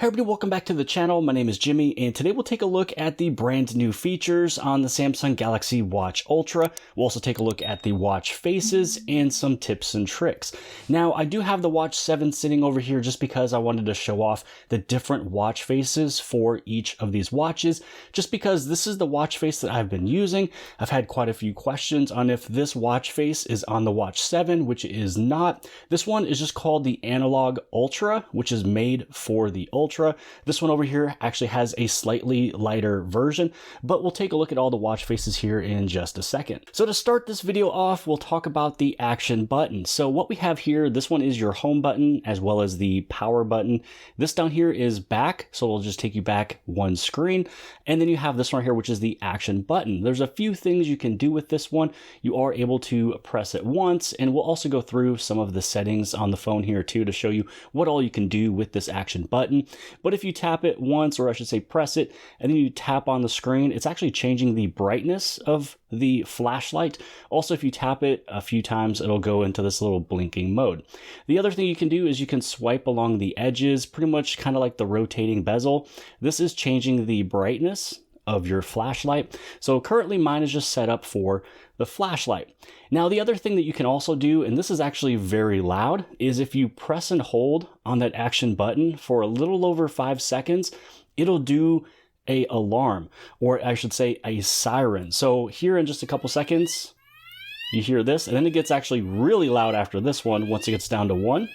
Hey everybody, welcome back to the channel. My name is Jimmy, and today we'll take a look at the brand new features on the Samsung Galaxy Watch Ultra. We'll also take a look at the watch faces and some tips and tricks. Now, I do have the Watch 7 sitting over here just because I wanted to show off the different watch faces for each of these watches, just because this is the watch face that I've been using. I've had quite a few questions on if this watch face is on the Watch 7, which it is not. This one is just called the Analog Ultra, which is made for the Ultra. This one over here actually has a slightly lighter version, but we'll take a look at all the watch faces here in just a second. So to start this video off, we'll talk about the action button. So what we have here, this one is your home button as well as the power button. This down here is back, so it'll just take you back one screen. And then you have this one here, which is the action button. There's a few things you can do with this one. You are able to press it once, and we'll also go through some of the settings on the phone here too to show you what all you can do with this action button. But if you tap it once, or I should say press it, and then you tap on the screen, it's actually changing the brightness of the flashlight. Also, if you tap it a few times, it'll go into this little blinking mode. The other thing you can do is you can swipe along the edges, pretty much kind of like the rotating bezel. This is changing the brightness of your flashlight. So currently mine is just set up for the flashlight. Now the other thing that you can also do, and this is actually very loud, is if you press and hold on that action button for a little over 5 seconds, it'll do a alarm, or I should say a siren. So here in just a couple seconds, you hear this, and then it gets actually really loud after this one once it gets down to 1.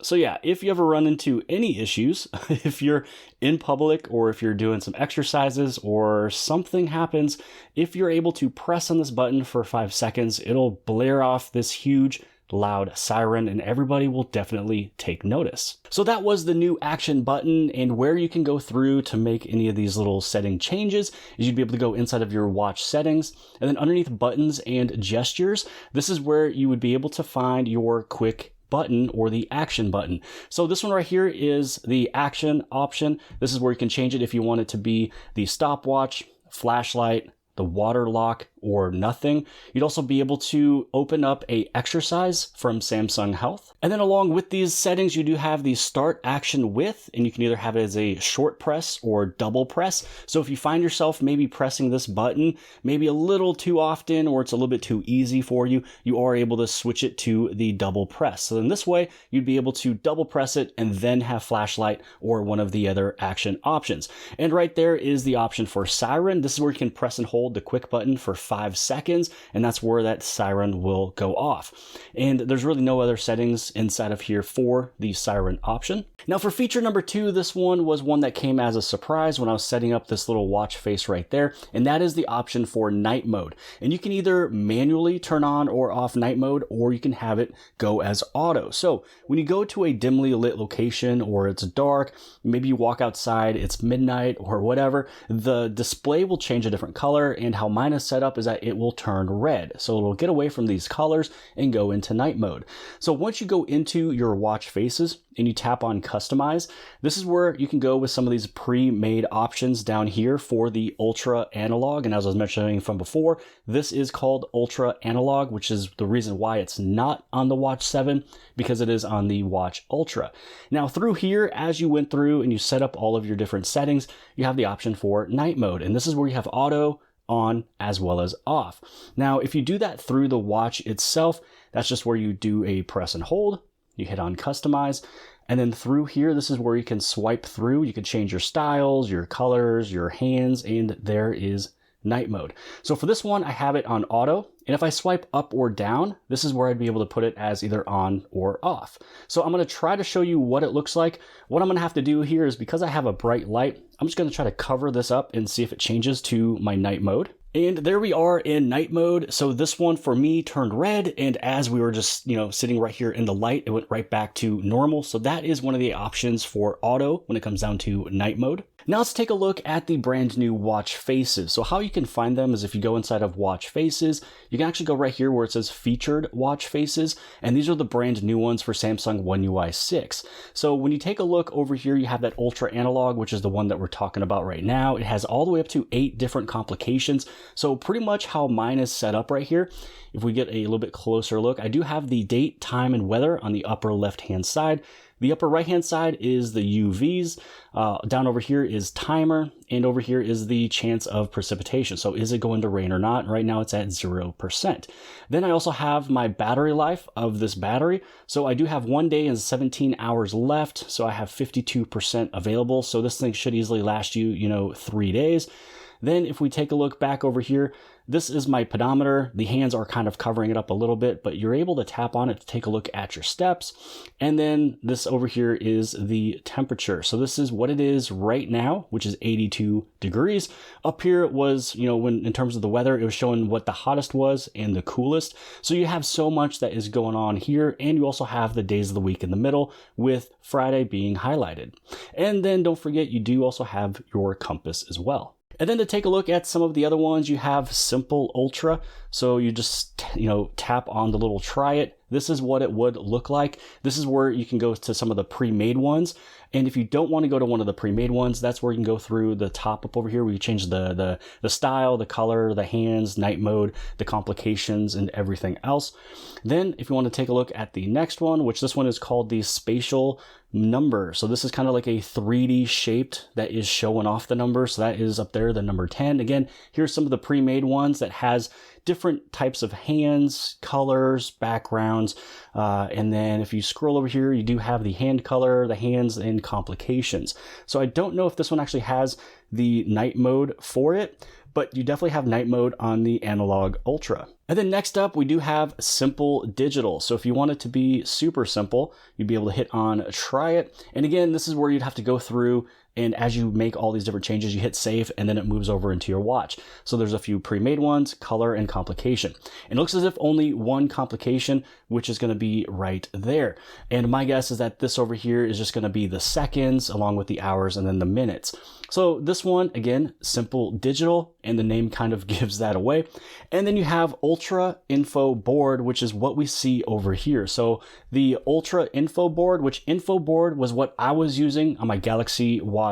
So yeah, if you ever run into any issues, if you're in public or if you're doing some exercises or something happens, if you're able to press on this button for 5 seconds, it'll blare off this huge loud siren and everybody will definitely take notice. So that was the new action button, and where you can go through to make any of these little setting changes is you'd be able to go inside of your watch settings, and then underneath buttons and gestures, this is where you would be able to find your quick button or the action button. So this one right here is the action option. This is where you can change it if you want it to be the stopwatch, flashlight, the water lock, or nothing. You'd also be able to open up a exercise from Samsung Health. And then along with these settings, you do have the start action with, and you can either have it as a short press or double press. So if you find yourself maybe pressing this button maybe a little too often, or it's a little bit too easy for you, you are able to switch it to the double press. So in this way, you'd be able to double press it and then have flashlight or one of the other action options. And right there is the option for siren. This is where you can press and hold the quick button for 5 seconds, and that's where that siren will go off. And there's really no other settings inside of here for the siren option. Now for feature number 2, this one was one that came as a surprise when I was setting up this little watch face right there, and that is the option for night mode. And you can either manually turn on or off night mode, or you can have it go as auto. So when you go to a dimly lit location or it's dark, maybe you walk outside, it's midnight or whatever, the display will change a different color, and how mine is set up is that it will turn red. So it'll get away from these colors and go into night mode. So once you go into your watch faces and you tap on customize, this is where you can go with some of these pre-made options down here for the Ultra Analog. And as I was mentioning from before, this is called Ultra Analog, which is the reason why it's not on the Watch 7, because it is on the Watch Ultra. Now through here, as you went through and you set up all of your different settings, you have the option for night mode. And this is where you have auto, on, as well as off. Now, if you do that through the watch itself, that's just where you do a press and hold, you hit on customize, and then through here, this is where you can swipe through. You can change your styles, your colors, your hands, and there is night mode. So for this one, I have it on auto. And if I swipe up or down, this is where I'd be able to put it as either on or off. So I'm going to try to show you what it looks like. What I'm going to have to do here is, because I have a bright light, I'm just going to try to cover this up and see if it changes to my night mode. And there we are in night mode. So this one for me turned red, and as we were just, sitting right here in the light, it went right back to normal. So that is one of the options for auto when it comes down to night mode. Now let's take a look at the brand new watch faces. So how you can find them is if you go inside of watch faces, you can actually go right here where it says featured watch faces. And these are the brand new ones for Samsung One UI 6. So when you take a look over here, you have that ultra analog, which is the one that we're talking about right now. It has all the way up to 8 different complications. So pretty much how mine is set up right here. If we get a little bit closer look, I do have the date, time, and weather on the upper left-hand side. The upper right-hand side is the UVs. Down over here is timer, and over here is the chance of precipitation. So is it going to rain or not? Right now it's at 0%. Then I also have my battery life of this battery. So I do have 1 day and 17 hours left. So I have 52% available. So this thing should easily last you, 3 days. Then if we take a look back over here, this is my pedometer. The hands are kind of covering it up a little bit, but you're able to tap on it to take a look at your steps. And then this over here is the temperature. So this is what it is right now, which is 82 degrees. Up here was, when in terms of the weather, it was showing what the hottest was and the coolest. So you have so much that is going on here. And you also have the days of the week in the middle, with Friday being highlighted. And then don't forget, you do also have your compass as well. And then to take a look at some of the other ones, you have Simple Ultra. So you just, tap on the little try it. This is what it would look like. This is where you can go to some of the pre-made ones. And if you don't want to go to one of the pre-made ones, that's where you can go through the top up over here where you change the style, the color, the hands, night mode, the complications, and everything else. Then if you want to take a look at the next one, which this one is called the Spatial Number. So this is kind of like a 3D shaped that is showing off the number. So that is up there, the number 10. Again, here's some of the pre-made ones that has different types of hands, colors, backgrounds. And then if you scroll over here, you do have the hand color, the hands, and complications. So I don't know if this one actually has the night mode for it, but you definitely have night mode on the Analog Ultra. And then next up, we do have Simple Digital. So if you want it to be super simple, you'd be able to hit on try it. And again, this is where you'd have to go through, and as you make all these different changes, you hit save, and then it moves over into your watch. So there's a few pre-made ones, color, and complication. And it looks as if only one complication, which is going to be right there. And my guess is that this over here is just going to be the seconds along with the hours and then the minutes. So this one, again, Simple Digital, and the name kind of gives that away. And then you have Ultra Info Board, which is what we see over here. So the Ultra Info Board, which Info Board was what I was using on my Galaxy Watch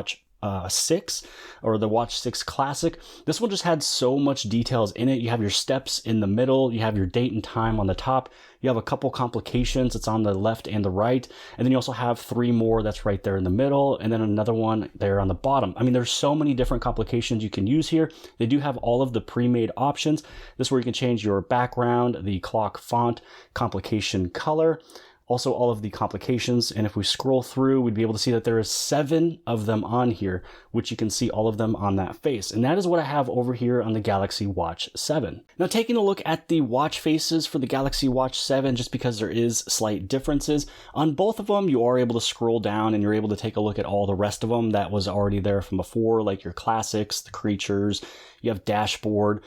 6 or the Watch 6 Classic. This one just had so much details in it. You have your steps in the middle, you have your date and time on the top, you have a couple complications, it's on the left and the right, and then you also have 3 more that's right there in the middle, and then another one there on the bottom. I mean, there's so many different complications you can use here. They do have all of the pre-made options. This is where you can change your background, the clock font, complication color, also all of the complications. And if we scroll through, we'd be able to see that there is 7 of them on here, which you can see all of them on that face. And that is what I have over here on the Galaxy Watch 7. Now, taking a look at the watch faces for the Galaxy Watch 7, just because there is slight differences, on both of them, you are able to scroll down and you're able to take a look at all the rest of them that was already there from before, like your classics, the creatures, you have dashboard,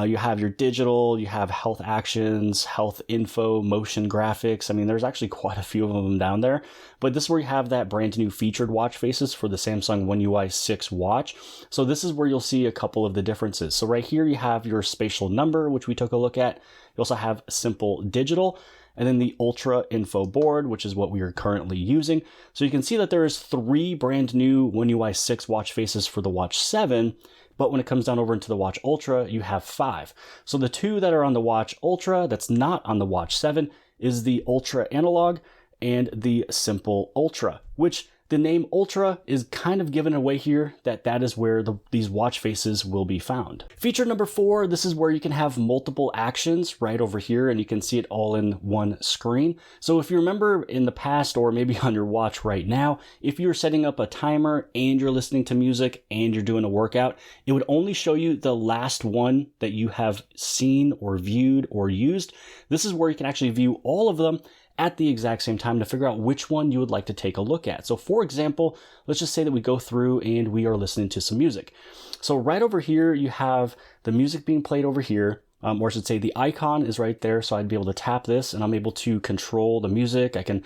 you have your digital, you have health actions, health info, motion graphics. I mean, there's actually quite a few of them down there, but this is where you have that brand new featured watch faces for the Samsung One UI 6 watch. So this is where you'll see a couple of the differences. So right here, you have your spatial number, which we took a look at. You also have Simple Digital, and then the Ultra Info Board, which is what we are currently using. So you can see that there is 3 brand new One UI 6 watch faces for the Watch 7, but when it comes down over into the Watch Ultra, you have 5. So the 2 that are on the Watch Ultra that's not on the Watch 7 is the Ultra Analog and the Simple Ultra, which the name Ultra is kind of given away here that is where these watch faces will be found. Feature number 4, this is where you can have multiple actions right over here, and you can see it all in one screen. So if you remember in the past, or maybe on your watch right now, if you're setting up a timer and you're listening to music and you're doing a workout, it would only show you the last one that you have seen or viewed or used. This is where you can actually view all of them at the exact same time to figure out which one you would like to take a look at. So for example, let's just say that we go through and we are listening to some music. So right over here, you have the music being played over here. or I should say the icon is right there. So I'd be able to tap this and I'm able to control the music. I can,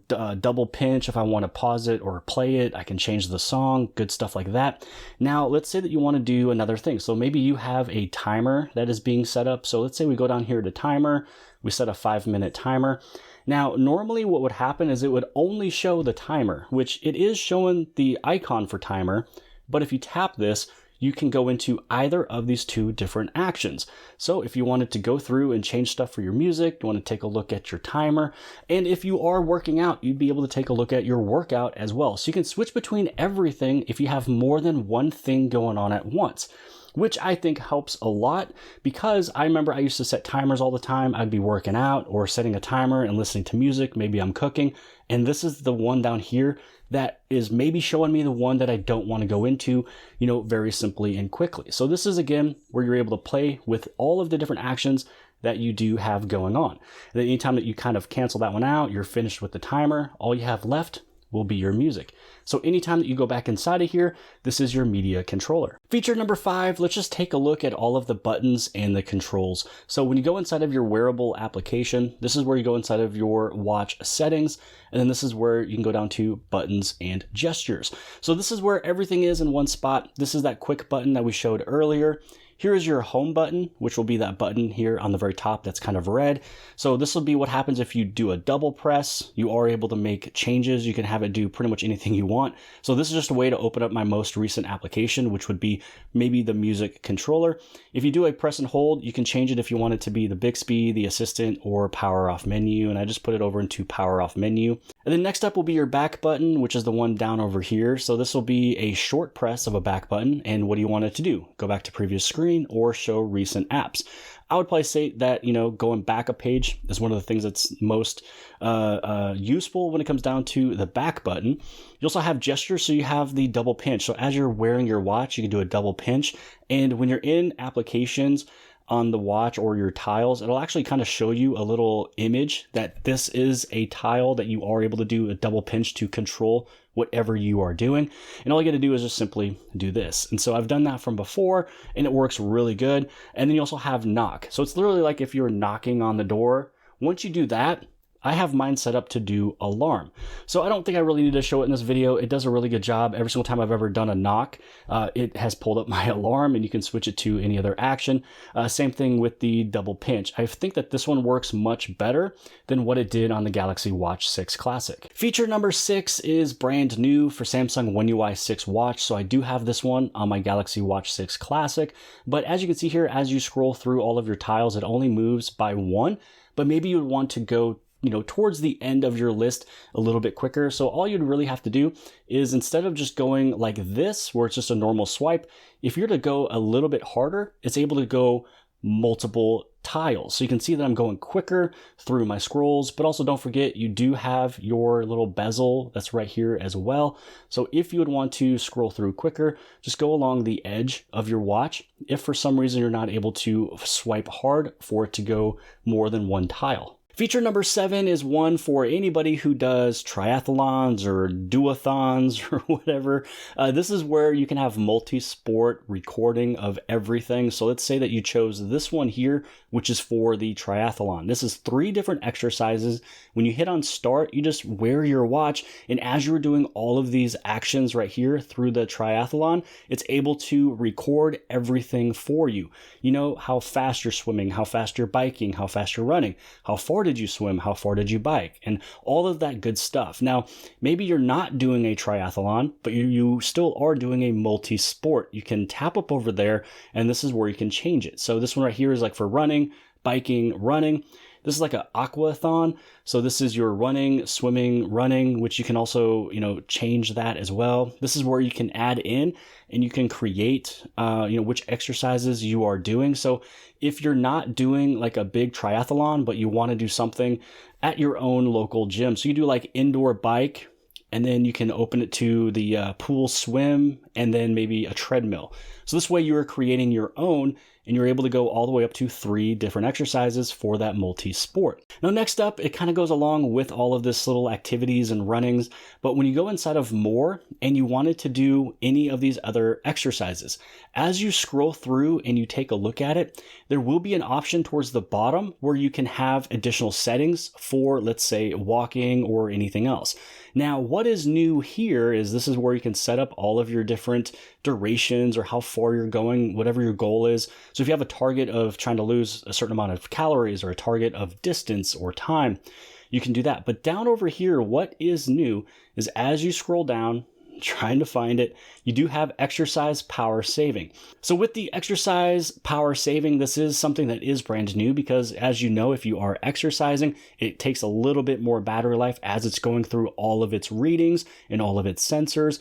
double pinch if I want to pause it or play it. I can change the song, good stuff like that. Now, let's say that you want to do another thing. So maybe you have a timer that is being set up. So let's say we go down here to timer, we set a 5-minute timer. Now, normally what would happen is it would only show the timer, which it is showing the icon for timer. But if you tap this, you can go into either of these two different actions. So if you wanted to go through and change stuff for your music, you want to take a look at your timer. And if you are working out, you'd be able to take a look at your workout as well. So you can switch between everything if you have more than one thing going on at once, which I think helps a lot, because I remember I used to set timers all the time. I'd be working out or setting a timer and listening to music. Maybe I'm cooking. And this is the one down here that is maybe showing me the one that I don't want to go into, very simply and quickly. So this is, again, where you're able to play with all of the different actions that you do have going on. And then anytime that you kind of cancel that one out, you're finished with the timer, all you have left will be your music. So anytime that you go back inside of here, this is your media controller. Feature number 5, let's just take a look at all of the buttons and the controls. So when you go inside of your wearable application, this is where you go inside of your watch settings, and then this is where you can go down to buttons and gestures. So this is where everything is in one spot. This is that quick button that we showed earlier. Here is your home button, which will be that button here on the very top that's kind of red. So this will be what happens if you do a double press. You are able to make changes. You can have it do pretty much anything you want. So this is just a way to open up my most recent application, which would be maybe the music controller. If you do a press and hold, you can change it if you want it to be the Bixby, the assistant, or power off menu. And I just put it over into power off menu. And then next up will be your back button, which is the one down over here. So this will be a short press of a back button. And what do you want it to do? Go back to previous screen or show recent apps. I would probably say that, going back a page is one of the things that's most useful when it comes down to the back button. You also have gestures, so you have the double pinch. So as you're wearing your watch, you can do a double pinch. And when you're in applications on the watch or your tiles, it'll actually kind of show you a little image that this is a tile that you are able to do a double pinch to control whatever you are doing. And all you got to do is just simply do this. And so I've done that from before and it works really good. And then you also have knock. So it's literally like if you're knocking on the door. Once you do that, I have mine set up to do alarm. So I don't think I really need to show it in this video. It does a really good job. Every single time I've ever done a knock, it has pulled up my alarm, and you can switch it to any other action. Same thing with the double pinch. I think that this one works much better than what it did on the Galaxy Watch 6 Classic. Feature number 6 is brand new for Samsung One UI 6 Watch. So I do have this one on my Galaxy Watch 6 Classic. But as you can see here, as you scroll through all of your tiles, it only moves by one. But maybe you would want to go towards the end of your list a little bit quicker. So all you'd really have to do is, instead of just going like this, where it's just a normal swipe, if you're to go a little bit harder, it's able to go multiple tiles. So you can see that I'm going quicker through my scrolls, but also don't forget you do have your little bezel that's right here as well. So if you would want to scroll through quicker, just go along the edge of your watch. If for some reason you're not able to swipe hard for it to go more than one tile. Feature number 7 is one for anybody who does triathlons or duathons or whatever. This is where you can have multi-sport recording of everything. So let's say that you chose this one here, which is for the triathlon. This is 3 different exercises. When you hit on start, you just wear your watch. And as you're doing all of these actions right here through the triathlon, it's able to record everything for you. You know how fast you're swimming, how fast you're biking, how fast you're running, how far did you swim, how far did you bike, and all of that good stuff. Now, maybe you're not doing a triathlon, but you still are doing a multi-sport. You can tap up over there, and this is where you can change it. So this one right here is like for running, biking, running. This is like an aquathon. So this is your running, swimming, running, which you can also, change that as well. This is where you can add in and you can create, which exercises you are doing. So if you're not doing like a big triathlon, but you want to do something at your own local gym. So you do like indoor bike, and then you can open it to the pool swim, and then maybe a treadmill. So this way you're creating your own, and you're able to go all the way up to 3 different exercises for that multi-sport. Now, next up, it kind of goes along with all of this little activities and runnings, but when you go inside of more and you wanted to do any of these other exercises, as you scroll through and you take a look at it, there will be an option towards the bottom where you can have additional settings for, let's say, walking or anything else. Now, what is new here is this is where you can set up all of your different durations or how far you're going, whatever your goal is. So if you have a target of trying to lose a certain amount of calories or a target of distance or time, you can do that. But down over here, what is new is as you scroll down, trying to find it, you do have exercise power saving. So with the exercise power saving, this is something that is brand new because, as you know, if you are exercising, it takes a little bit more battery life as it's going through all of its readings and all of its sensors.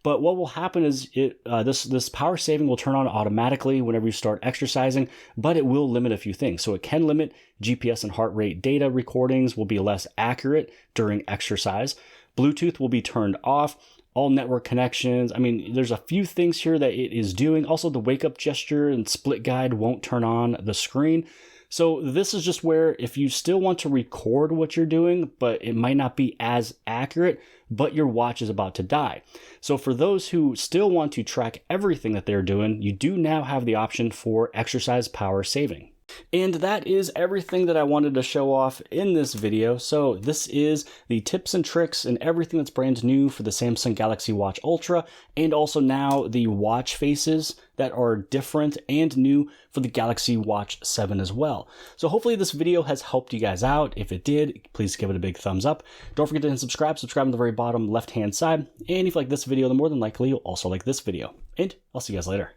But what will happen is this power saving will turn on automatically whenever you start exercising, but it will limit a few things. So it can limit GPS and heart rate data recordings, will be less accurate during exercise. Bluetooth will be turned off. All network connections. I mean, there's a few things here that it is doing. Also, the wake up gesture and split guide won't turn on the screen. So this is just where if you still want to record what you're doing, but it might not be as accurate, but your watch is about to die. So for those who still want to track everything that they're doing, you do now have the option for exercise power saving. And that is everything that I wanted to show off in this video. So this is the tips and tricks and everything that's brand new for the Samsung Galaxy Watch Ultra, and also now the watch faces that are different and new for the Galaxy Watch 7 as well. So hopefully this video has helped you guys out. If it did, please give it a big thumbs up. Don't forget to hit subscribe on the very bottom left-hand side. And if you like this video, then more than likely you'll also like this video. And I'll see you guys later.